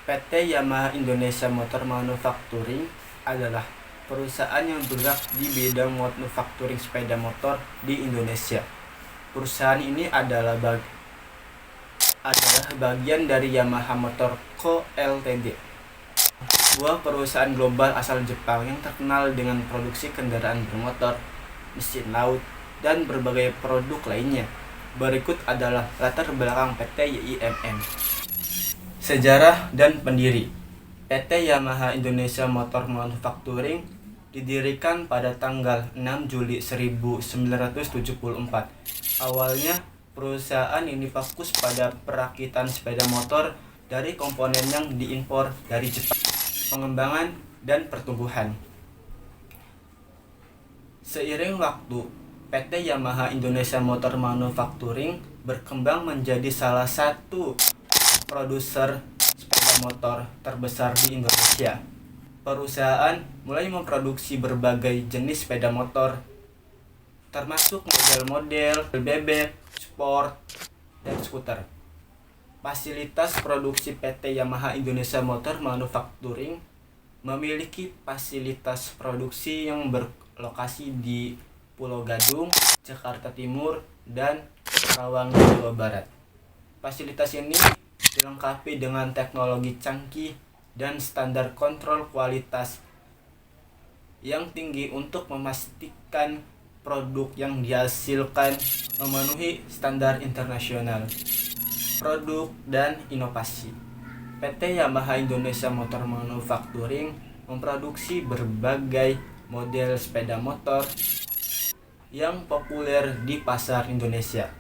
PT Yamaha Indonesia Motor Manufacturing adalah perusahaan yang bergerak di bidang manufacturing sepeda motor di Indonesia. Perusahaan ini adalah bagian dari Yamaha Motor Co. Ltd, sebuah perusahaan global asal Jepang yang terkenal dengan produksi kendaraan bermotor, mesin laut, dan berbagai produk lainnya. Berikut adalah latar belakang PT YIMM. Sejarah dan pendiri. PT Yamaha Indonesia Motor Manufacturing didirikan pada tanggal 6 Juli 1974. Awalnya, perusahaan ini fokus pada perakitan sepeda motor dari komponen yang diimpor dari Jepang, pengembangan, dan pertumbuhan. Seiring waktu, PT Yamaha Indonesia Motor Manufacturing berkembang menjadi salah satu produser sepeda motor terbesar di Indonesia. Perusahaan mulai memproduksi berbagai jenis sepeda motor, termasuk model-model bebek, sport, dan skuter. Fasilitas produksi PT Yamaha Indonesia Motor Manufacturing memiliki fasilitas produksi yang berlokasi di Pulau Gadung, Jakarta Timur, dan Karawang, Jawa Barat. Fasilitas ini dilengkapi dengan teknologi canggih dan standar kontrol kualitas yang tinggi untuk memastikan produk yang dihasilkan memenuhi standar internasional. Produk dan inovasi. PT Yamaha Indonesia Motor Manufacturing memproduksi berbagai model sepeda motor yang populer di pasar Indonesia,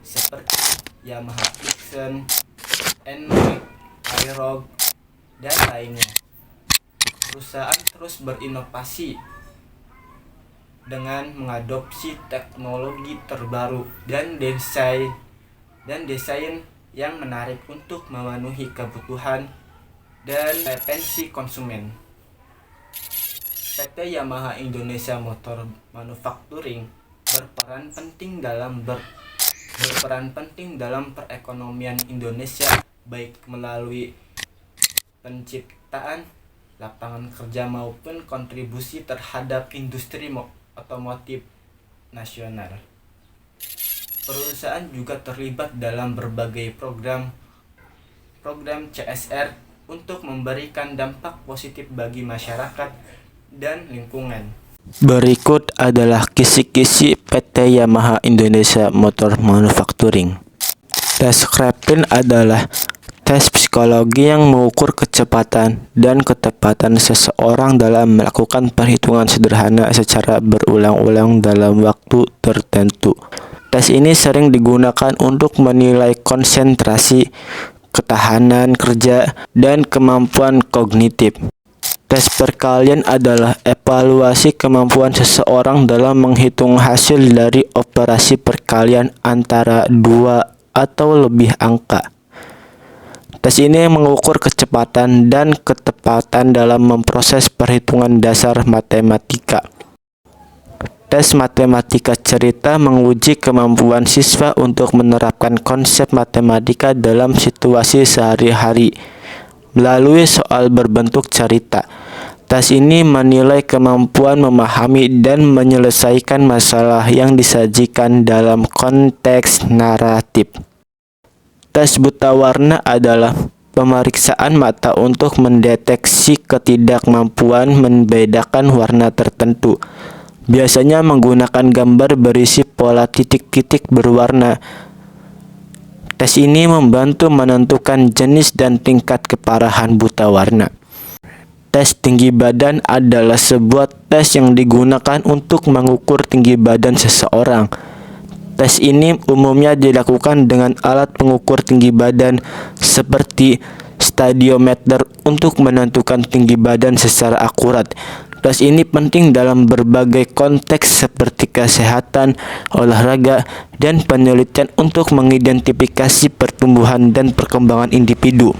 seperti Yamaha Vision, NMAX, Aerox, dan lainnya. Perusahaan terus berinovasi dengan mengadopsi teknologi terbaru dan desain yang menarik untuk memenuhi kebutuhan dan preferensi konsumen. PT Yamaha Indonesia Motor Manufacturing berperan penting dalam perekonomian Indonesia, baik melalui penciptaan lapangan kerja maupun kontribusi terhadap industri otomotif nasional. Perusahaan juga terlibat dalam berbagai program CSR untuk memberikan dampak positif bagi masyarakat dan lingkungan. Berikut adalah kisi-kisi PT Yamaha Indonesia Motor Manufacturing. Tes Krebin adalah tes psikologi yang mengukur kecepatan dan ketepatan seseorang dalam melakukan perhitungan sederhana secara berulang-ulang dalam waktu tertentu. Tes ini sering digunakan untuk menilai konsentrasi, ketahanan kerja, dan kemampuan kognitif. Tes perkalian adalah evaluasi kemampuan seseorang dalam menghitung hasil dari operasi perkalian antara dua atau lebih angka. Tes ini mengukur kecepatan dan ketepatan dalam memproses perhitungan dasar matematika. Tes matematika cerita menguji kemampuan siswa untuk menerapkan konsep matematika dalam situasi sehari-hari melalui soal berbentuk cerita. Tes ini menilai kemampuan memahami dan menyelesaikan masalah yang disajikan dalam konteks naratif. Tes buta warna adalah pemeriksaan mata untuk mendeteksi ketidakmampuan membedakan warna tertentu. Biasanya menggunakan gambar berisi pola titik-titik berwarna. Tes ini membantu menentukan jenis dan tingkat keparahan buta warna. Tes tinggi badan adalah sebuah tes yang digunakan untuk mengukur tinggi badan seseorang. Tes ini umumnya dilakukan dengan alat pengukur tinggi badan seperti stadiometer untuk menentukan tinggi badan secara akurat. Tes ini penting dalam berbagai konteks seperti kesehatan, olahraga, dan penelitian untuk mengidentifikasi pertumbuhan dan perkembangan individu.